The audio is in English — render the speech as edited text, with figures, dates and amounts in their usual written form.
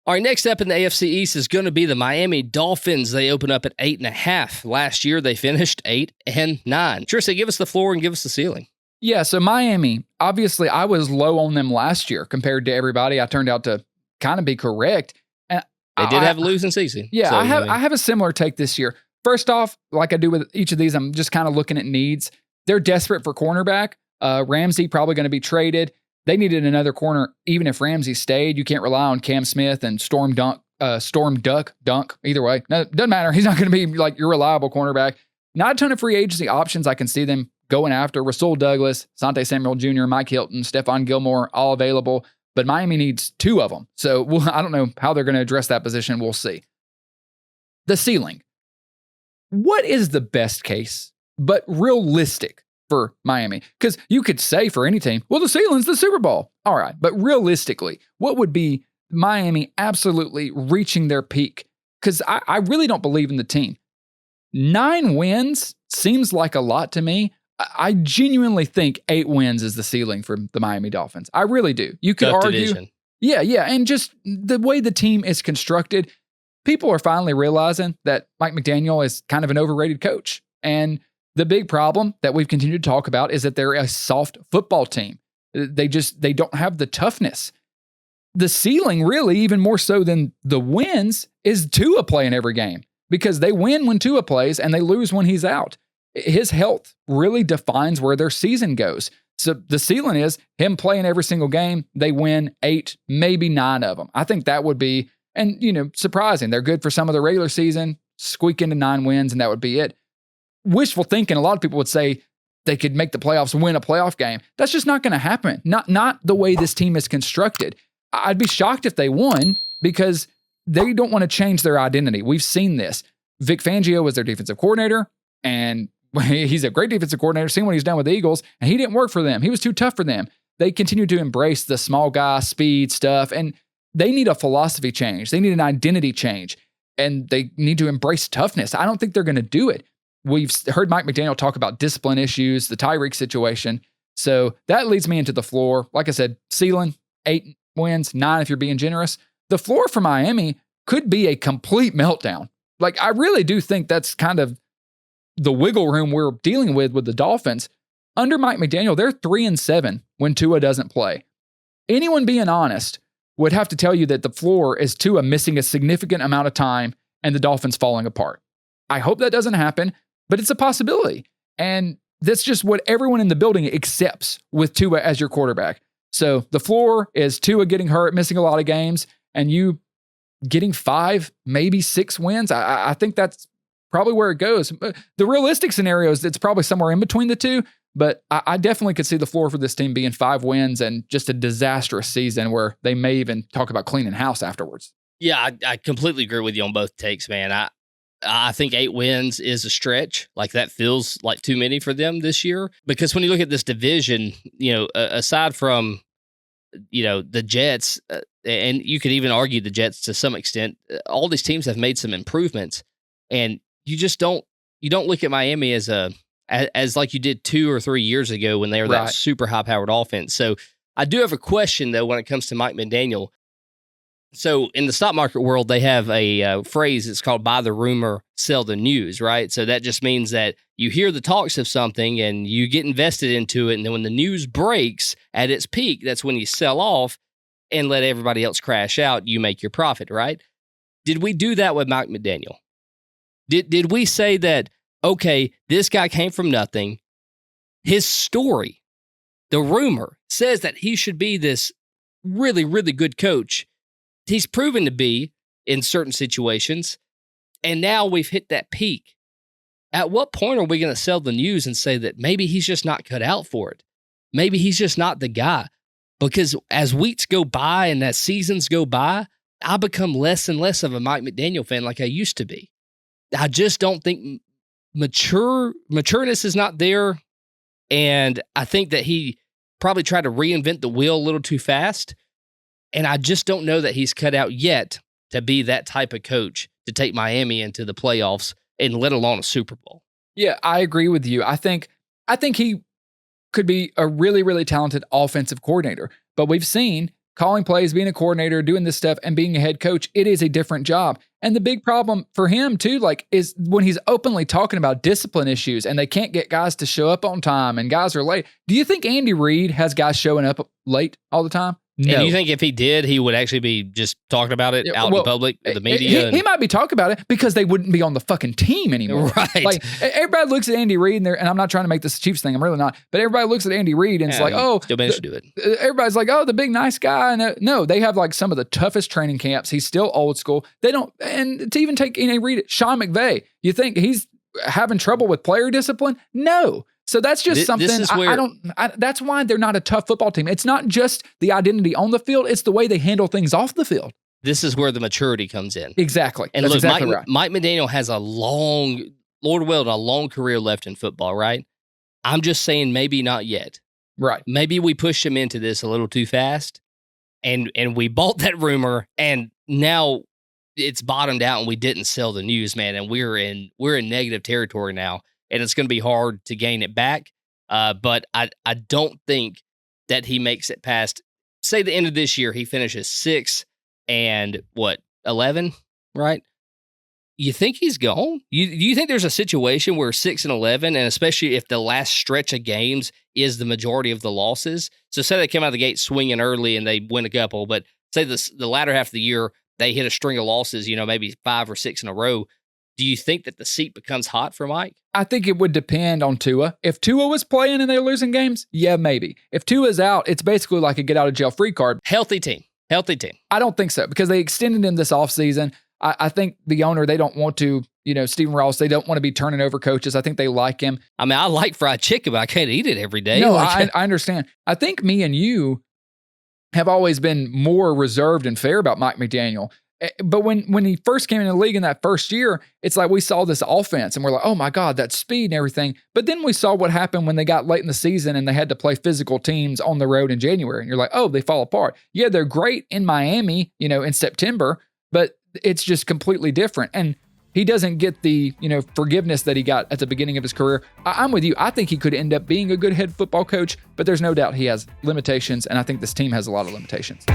All right, next up in the AFC East is going to be the Miami Dolphins. They open up at 8.5. Last year, they finished 8-9. Tristan, give us the floor and give us the ceiling. Yeah, so Miami, obviously, I was low on them last year compared to everybody. I turned out to kind of be correct. And they did have a losing season. Yeah, so, I have a similar take this year. First off, like I do with each of these, I'm just kind of looking at needs. They're desperate for cornerback. Ramsey probably going to be traded. They needed another corner. Even if Ramsey stayed, you can't rely on Cam Smith and Storm Dunk, either way. No, doesn't matter. He's not going to be like your reliable cornerback. Not a ton of free agency options I can see them going after. Rasul Douglas, Sante Samuel Jr., Mike Hilton, Stephon Gilmore, all available. But Miami needs 2 of them. So I don't know how they're going to address that position. We'll see. The ceiling. What is the best case, but realistic for Miami? Because you could say for any team, well, the ceiling's the Super Bowl. All right. But realistically, what would be Miami absolutely reaching their peak? Because I really don't believe in the team. 9 wins seems like a lot to me. I genuinely think 8 wins is the ceiling for the Miami Dolphins. I really do. You could argue. Division. Yeah. And just the way the team is constructed, people are finally realizing that Mike McDaniel is kind of an overrated coach. And the big problem that we've continued to talk about is that they're a soft football team. They don't have the toughness. The ceiling, really, even more so than the wins, is Tua playing every game because they win when Tua plays and they lose when he's out. His health really defines where their season goes. So the ceiling is him playing every single game. They win 8, maybe 9 of them. I think that would be, and surprising. They're good for some of the regular season, squeak into 9 wins, and that would be it. Wishful thinking, a lot of people would say they could make the playoffs, win a playoff game. That's just not going to happen. Not the way this team is constructed. I'd be shocked if they won because they don't want to change their identity. We've seen this. Vic Fangio was their defensive coordinator, and he's a great defensive coordinator, seen what he's done with the Eagles, and he didn't work for them. He was too tough for them. They continue to embrace the small guy, speed stuff, and they need a philosophy change. They need an identity change, and they need to embrace toughness. I don't think they're going to do it. We've heard Mike McDaniel talk about discipline issues, the Tyreek situation. So that leads me into the floor. Like I said, ceiling, 8 wins, 9 if you're being generous. The floor for Miami could be a complete meltdown. Like, I really do think that's kind of the wiggle room we're dealing with the Dolphins. Under Mike McDaniel, they're 3-7 when Tua doesn't play. Anyone being honest would have to tell you that the floor is Tua missing a significant amount of time and the Dolphins falling apart. I hope that doesn't happen, but it's a possibility. And that's just what everyone in the building accepts with Tua as your quarterback. So the floor is Tua getting hurt, missing a lot of games, and you getting 5, maybe 6 wins. I think that's probably where it goes. The realistic scenario is it's probably somewhere in between the two, but I definitely could see the floor for this team being 5 wins and just a disastrous season where they may even talk about cleaning house afterwards. Yeah, I completely agree with you on both takes, man. I think 8 wins is a stretch. Like, that feels like too many for them this year. Because when you look at this division, aside from, the Jets, and you could even argue the Jets to some extent, all these teams have made some improvements. And you just don't look at Miami as like you did 2 or 3 years ago when they were that super high-powered offense. So I do have a question, though, when it comes to Mike McDaniel. So in the stock market world, they have a phrase. It's called buy the rumor, sell the news, right? So that just means that you hear the talks of something and you get invested into it. And then when the news breaks at its peak, that's when you sell off and let everybody else crash out. You make your profit, right? Did we do that with Mike McDaniel? Did we say that, okay, this guy came from nothing. His story, the rumor, says that he should be this really, really good coach. He's proven to be in certain situations, and now we've hit that peak. At what point are we going to sell the news and say that maybe he's just not cut out for it? Maybe he's just not the guy. Because as weeks go by and as seasons go by, I become less and less of a Mike McDaniel fan like I used to be. I just don't think matureness is not there, and I think that he probably tried to reinvent the wheel a little too fast. And I just don't know that he's cut out yet to be that type of coach to take Miami into the playoffs and let alone a Super Bowl. Yeah, I agree with you. I think he could be a really, really talented offensive coordinator. But we've seen calling plays, being a coordinator, doing this stuff, and being a head coach, it is a different job. And the big problem for him too, like, is when he's openly talking about discipline issues and they can't get guys to show up on time and guys are late. Do you think Andy Reid has guys showing up late all the time? No. And do you think if he did, he would actually be just talking about it out in the public, the media? He might be talking about it because they wouldn't be on the fucking team anymore. Right. Like, everybody looks at Andy Reid and I'm not trying to make this a Chiefs thing. I'm really not. But everybody looks at Andy Reid and it's like, oh, still managed to do it. Everybody's like, oh, the big nice guy. And no, they have like some of the toughest training camps. He's still old school. They don't, and to even take Andy Reid, Sean McVay, you think he's having trouble with player discipline? No. So that's just something that's why they're not a tough football team. It's not just the identity on the field. It's the way they handle things off the field. This is where the maturity comes in. Exactly. And that's look, exactly right. Mike McDaniel has a long career left in football, right? I'm just saying maybe not yet. Right. Maybe we pushed him into this a little too fast and we bought that rumor and now it's bottomed out and we didn't sell the news, man. And we're in negative territory now. And it's going to be hard to gain it back. But I don't think that he makes it past, say, the end of this year. He finishes 6 and 11, right? You think he's gone? Do you think there's a situation where 6 and 11, and especially if the last stretch of games is the majority of the losses? So say they come out of the gate swinging early and they win a couple, but say the latter half of the year, they hit a string of losses, maybe 5 or 6 in a row. Do you think that the seat becomes hot for Mike? I think it would depend on Tua. If Tua was playing and they're losing games, yeah, maybe. If Tua's out, it's basically like a get-out-of-jail-free card. Healthy team. I don't think so because they extended him this offseason. I think the owner, they don't want to, Stephen Ross, they don't want to be turning over coaches. I think they like him. I mean, I like fried chicken, but I can't eat it every day. No, I understand. I think me and you have always been more reserved and fair about Mike McDaniel. But when he first came in the league in that first year, it's like we saw this offense and we're like, oh my God, that speed and everything. But then we saw what happened when they got late in the season and they had to play physical teams on the road in January. And you're like, oh, they fall apart. Yeah, they're great in Miami, in September, but it's just completely different. And he doesn't get the, forgiveness that he got at the beginning of his career. I'm with you. I think he could end up being a good head football coach, but there's no doubt he has limitations. And I think this team has a lot of limitations.